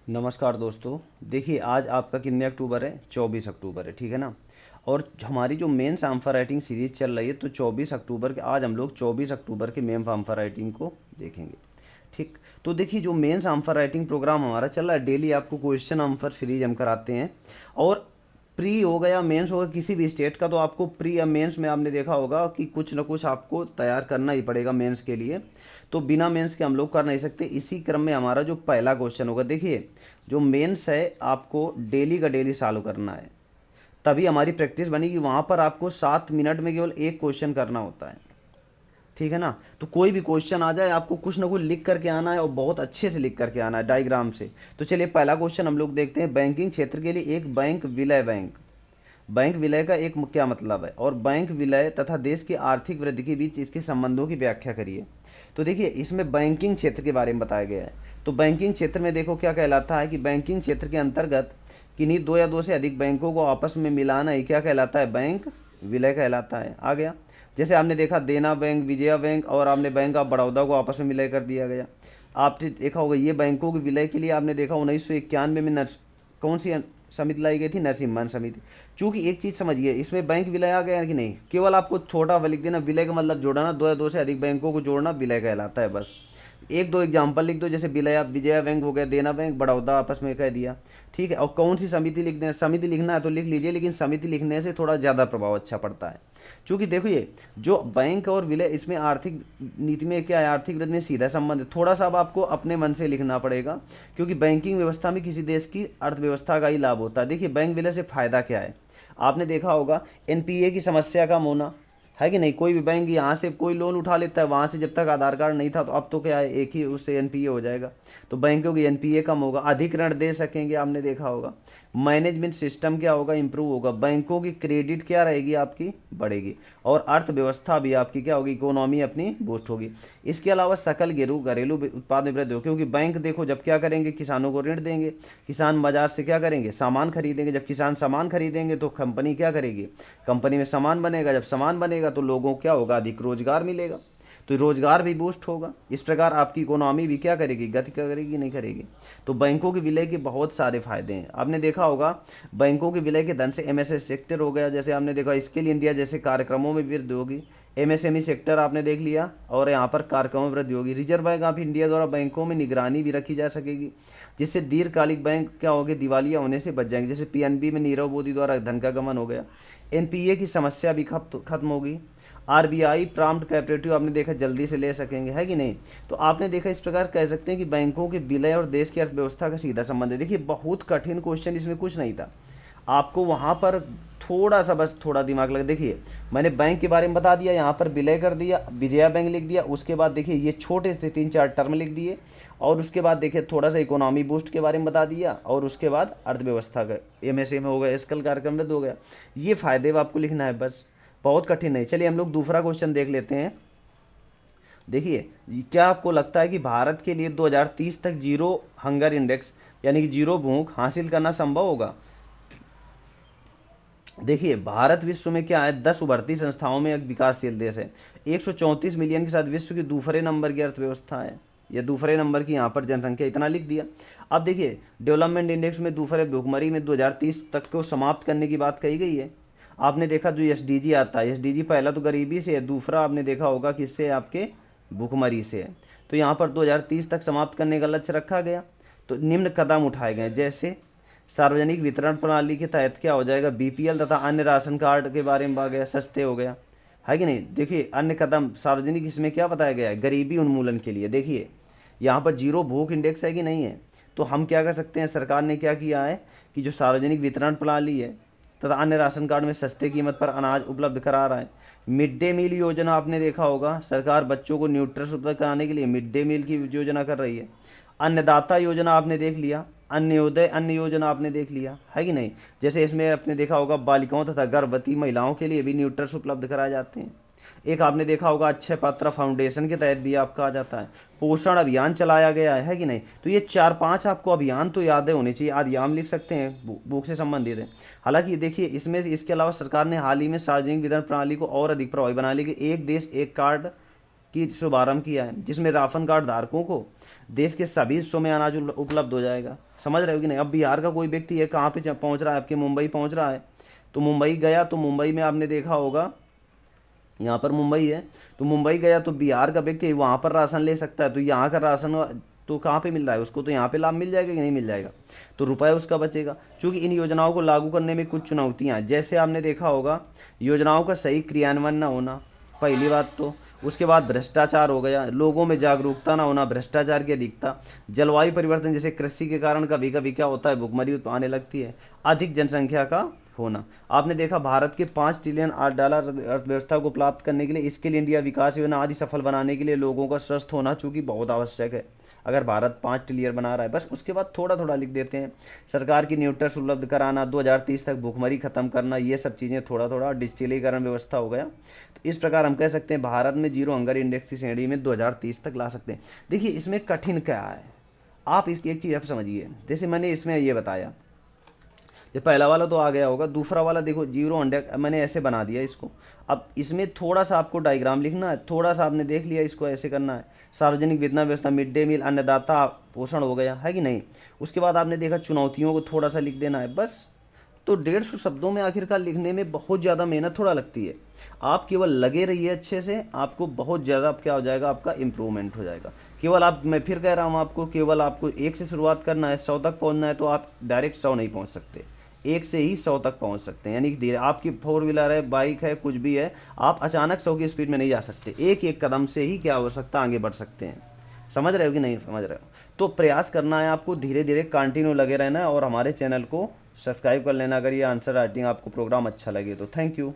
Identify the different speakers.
Speaker 1: नमस्कार दोस्तों। देखिए आज आपका कितने अक्टूबर है? 24 अक्टूबर है, ठीक है ना। और हमारी जो मेन साम्फा राइटिंग सीरीज चल रही है, तो 24 अक्टूबर के आज हम लोग 24 अक्टूबर के मेन साम्फा राइटिंग को देखेंगे। ठीक, तो देखिए जो मेन साम्फा राइटिंग प्रोग्राम हमारा चल रहा है, डेली आपको क्वेश्चन आंसर सीरीज हम कराते हैं। और प्री हो गया मेंस हो गया किसी भी स्टेट का, तो आपको प्री या मेंस में आपने देखा होगा कि कुछ ना कुछ आपको तैयार करना ही पड़ेगा मेंस के लिए। तो बिना मेंस के हम लोग कर नहीं सकते। इसी क्रम में हमारा जो पहला क्वेश्चन होगा, देखिए जो मेंस है आपको डेली का डेली सॉल्व करना है, तभी हमारी प्रैक्टिस बनेगी। वहाँ पर आपको 7 मिनट में केवल एक क्वेश्चन करना होता है, ठीक है ना। तो कोई भी क्वेश्चन आ जाए, आपको कुछ ना कुछ लिख करके आना है और बहुत अच्छे से लिख करके आना है डायग्राम से। तो चलिए पहला क्वेश्चन हम लोग देखते हैं। बैंकिंग क्षेत्र के लिए एक बैंक विलय बैंक, बैंक विलय का एक क्या मतलब है, और बैंक विलय तथा देश की आर्थिक वृद्धि के बीच इसके संबंधों की व्याख्या करिए। तो देखिए इसमें बैंकिंग क्षेत्र के बारे में बताया गया है। तो बैंकिंग क्षेत्र में देखो क्या कहलाता है कि बैंकिंग क्षेत्र के अंतर्गत किन्हीं दो या दो से अधिक बैंकों को आपस में मिलाना ही क्या कहलाता है? बैंक विलय कहलाता है। आ गया। जैसे आपने देखा देना बैंक, विजया बैंक और आपने बैंक ऑफ बड़ौदा को आपस में विलय कर दिया गया। आपने देखा होगा ये बैंकों के विलय के लिए आपने देखा 1991 में कौन सी समिति लाई गई थी? नरसिम्हन समिति। चूंकि एक चीज़ समझिए, इसमें बैंक विलय आ गया कि नहीं, केवल आपको छोटा लिख देना, विलय का मतलब जोड़ना, दो या दो से अधिक बैंकों को जोड़ना विलय कहलाता है। बस एक दो एग्जाम्पल लिख दो, जैसे विलय विजया बैंक हो गया, देना बैंक, बड़ौदा आपस में कह दिया, ठीक है। और कौन सी समिति लिख दें, समिति लिखना है तो लिख लीजिए, लेकिन समिति लिखने से थोड़ा ज़्यादा प्रभाव अच्छा पड़ता है। क्योंकि देखिए जो बैंक और विलय, इसमें आर्थिक नीति में क्या है, आर्थिक वृद्धि में सीधा संबंध है। थोड़ा सा अब आपको अपने मन से लिखना पड़ेगा, क्योंकि बैंकिंग व्यवस्था में किसी देश की अर्थव्यवस्था का ही लाभ होता है। देखिए बैंक विलय से फ़ायदा क्या है, आपने देखा होगा एनपीए की समस्या कम होना, है कि नहीं। कोई भी बैंक यहाँ से कोई लोन उठा लेता है, वहाँ से जब तक आधार कार्ड नहीं था, तो अब तो क्या है एक ही उससे एनपीए हो जाएगा। तो बैंकों की एनपीए कम होगा, अधिक ऋण दे सकेंगे, आपने देखा होगा। मैनेजमेंट सिस्टम क्या होगा? इंप्रूव होगा। बैंकों की क्रेडिट क्या रहेगी? आपकी बढ़ेगी। और अर्थव्यवस्था भी आपकी क्या होगी? इकोनॉमी अपनी बूस्ट होगी। इसके अलावा सकल घरेलू उत्पाद में वृद्धि होगी, क्योंकि बैंक देखो जब क्या करेंगे, किसानों को ऋण देंगे, किसान बाजार से क्या करेंगे? सामान खरीदेंगे। जब किसान सामान खरीदेंगे तो कंपनी क्या करेगी? कंपनी में सामान बनेगा, जब सामान बनेगा तो लोगों को क्या होगा? अधिक रोजगार मिलेगा, तो रोजगार भी बूस्ट होगा। इस प्रकार आपकी इकोनॉमी भी क्या करेगी? गति करेगी, नहीं करेगी। तो बैंकों के विलय के बहुत सारे फायदे हैं। आपने देखा होगा बैंकों के विलय के धन से एमएसएमई सेक्टर हो गया, जैसे आपने देखा स्किल इंडिया जैसे कार्यक्रमों में वृद्धि होगी। एमएसएमई सेक्टर आपने देख लिया, और यहाँ पर कार्यक्रमों में वृद्धि होगी। रिजर्व बैंक ऑफ इंडिया द्वारा बैंकों में निगरानी भी रखी जा सकेगी, जिससे दीर्घकालिक बैंक क्या होंगे? दिवालिया होने से बच जाएंगे। जैसे पीएनबी में नीरव मोदी द्वारा धन का गमन हो गया। एनपीए की समस्या भी खत्म होगी। आरबीआई प्रॉम्प्ट कोऑपरेटिव आपने देखा जल्दी से ले सकेंगे, है कि नहीं। तो आपने देखा इस प्रकार कह सकते हैं कि बैंकों के विलय और देश की अर्थव्यवस्था का सीधा संबंध है। देखिए बहुत कठिन क्वेश्चन इसमें कुछ नहीं था, आपको वहाँ पर थोड़ा सा बस थोड़ा दिमाग लगा। देखिए मैंने बैंक के बारे में बता दिया, यहाँ पर विलय कर दिया, विजया बैंक लिख दिया। उसके बाद देखिए ये छोटे से 3-4 टर्म लिख दिए, और उसके बाद देखिए थोड़ा सा इकोनॉमी बूस्ट के बारे में बता दिया, और उसके बाद अर्थव्यवस्था का एमएसए में हो गया, स्कल कार्यक्रम में हो गया। ये फायदे आपको लिखना है बस, बहुत कठिन नहीं। चलिए हम लोग दूसरा क्वेश्चन देख लेते हैं। देखिए क्या आपको लगता है कि भारत के लिए 2030 तक जीरो हंगर इंडेक्स यानी कि जीरो भूख हासिल करना संभव होगा? देखिए भारत विश्व में क्या है, 10 उभरती संस्थाओं में एक विकासशील देश है। 134 मिलियन के साथ विश्व की दूसरे नंबर की अर्थव्यवस्था है, या दूसरे नंबर की यहाँ पर जनसंख्या, इतना लिख दिया। अब देखिए डेवलपमेंट इंडेक्स में दूसरे भुखमरी में 2030 तक को समाप्त करने की बात कही गई है। आपने देखा जो एसडीजी आता है, एसडीजी पहला तो गरीबी से है, दूसरा आपने देखा होगा किससे? आपके भुखमरी से है। तो यहाँ पर 2030 तक समाप्त करने का लक्ष्य रखा गया। तो निम्न कदम उठाए गए, जैसे सार्वजनिक वितरण प्रणाली के तहत क्या हो जाएगा? बीपीएल तथा अन्य राशन कार्ड के बारे में आ गया, सस्ते हो गया, है कि नहीं। देखिए अन्य कदम सार्वजनिक, इसमें क्या बताया गया है? गरीबी उन्मूलन के लिए। देखिए यहाँ पर जीरो भूख इंडेक्स है कि नहीं है, तो हम क्या कर सकते हैं? सरकार ने क्या किया है कि जो सार्वजनिक वितरण प्रणाली है तथा अन्य राशन कार्ड में सस्ते कीमत पर अनाज उपलब्ध करा रहा है। मिड डे मील योजना आपने देखा होगा, सरकार बच्चों को न्यूट्रिशन उपलब्ध कराने के लिए मिड डे मील की योजना कर रही है। अन्नदाता योजना आपने देख लिया, अन्योदय अन्न योजना आपने देख लिया, है कि नहीं। जैसे इसमें आपने देखा होगा बालिकाओं तथा गर्भवती महिलाओं के लिए भी न्यूट्रिशन उपलब्ध कराए जाते हैं। एक आपने देखा होगा अक्षय पात्रा फाउंडेशन के तहत भी आपका आ जाता है। पोषण अभियान चलाया गया है कि नहीं। तो ये 4-5 आपको अभियान तो याद होने चाहिए, आदियाम लिख सकते हैं, बुक से संबंधित है। हालांकि देखिए इसमें इसके अलावा सरकार ने हाल ही में सार्वजनिक वितरण प्रणाली को और अधिक प्रभावी बनाने के लिए एक देश एक कार्ड की शुभारंभ किया है, जिसमें राशन कार्ड धारकों को देश के सभी हिस्सों में अनाज उपलब्ध हो जाएगा। समझ रहे हो कि नहीं। अब बिहार का कोई व्यक्ति है, कहाँ पे पहुँच रहा है, आपके मुंबई पहुँच रहा है, तो मुंबई गया तो मुंबई में आपने देखा होगा, यहाँ पर मुंबई है तो मुंबई गया तो बिहार का व्यक्ति वहाँ पर राशन ले सकता है, तो यहाँ का राशन तो कहाँ पे मिल रहा है उसको, तो यहाँ पे लाभ मिल जाएगा कि नहीं मिल जाएगा, तो रुपये उसका बचेगा। क्योंकि इन योजनाओं को लागू करने में कुछ चुनौतियाँ हैं, जैसे आपने देखा होगा योजनाओं का सही क्रियान्वयन न होना, पहली बात तो। उसके बाद भ्रष्टाचार हो गया, लोगों में जागरूकता ना होना, भ्रष्टाचार की अधिकता, जलवायु परिवर्तन जैसे कृषि के कारण कभी कभी क्या होता है, भुखमरी आने लगती है, अधिक जनसंख्या का होना। आपने देखा भारत के 5 ट्रिलियन डॉलर अर्थव्यवस्था को प्राप्त करने के लिए स्किल इंडिया विकास योजना आदि सफल बनाने के लिए लोगों का स्वस्थ होना चूंकि बहुत आवश्यक है। अगर भारत 5 ट्रिलियन बना रहा है, बस उसके बाद थोड़ा थोड़ा लिख देते हैं, सरकार की न्यूट्रस उपलब्ध कराना, 2030 तक भूखमरी खत्म करना, ये सब चीज़ें थोड़ा थोड़ा, डिजिटलीकरण व्यवस्था हो गया। तो इस प्रकार हम कह सकते हैं भारत में जीरो हंगर इंडेक्स की श्रेणी में 2030 तक ला सकते हैं। देखिए इसमें कठिन क्या है, आप इसकी एक चीज़ आप समझिए, जैसे मैंने इसमें ये बताया, ये पहला वाला तो आ गया होगा, दूसरा वाला देखो जीरो इंडेक्स मैंने ऐसे बना दिया इसको। अब इसमें थोड़ा सा आपको डायग्राम लिखना है, थोड़ा सा आपने देख लिया, इसको ऐसे करना है, सार्वजनिक वितरण व्यवस्था, मिड डे मील, अन्नदाता पोषण हो गया है कि नहीं। उसके बाद आपने देखा चुनौतियों को थोड़ा सा लिख देना है बस। तो 150 शब्दों में आखिरकार लिखने में बहुत ज़्यादा मेहनत थोड़ा लगती है, आप केवल लगे रहिए अच्छे से, आपको बहुत ज़्यादा क्या हो जाएगा, आपका इम्प्रूवमेंट हो जाएगा। केवल आप, मैं फिर कह रहा हूँ आपको, केवल आपको 1 से शुरुआत करना है, 100 तक पहुँचना है, तो आप डायरेक्ट 100 नहीं पहुँच सकते, 1 से ही 100 तक पहुँच सकते हैं। यानी कि धीरे, आपकी 4 व्हीलर है, बाइक है, कुछ भी है, आप अचानक 100 की स्पीड में नहीं जा सकते, एक एक कदम से ही क्या हो सकता है, आगे बढ़ सकते हैं। समझ रहे हो कि नहीं समझ रहे हो। तो प्रयास करना है आपको, धीरे धीरे कंटिन्यू लगे रहना है, और हमारे चैनल को सब्सक्राइब कर लेना अगर ये आंसर राइटिंग आपको प्रोग्राम अच्छा लगे तो। Thank you.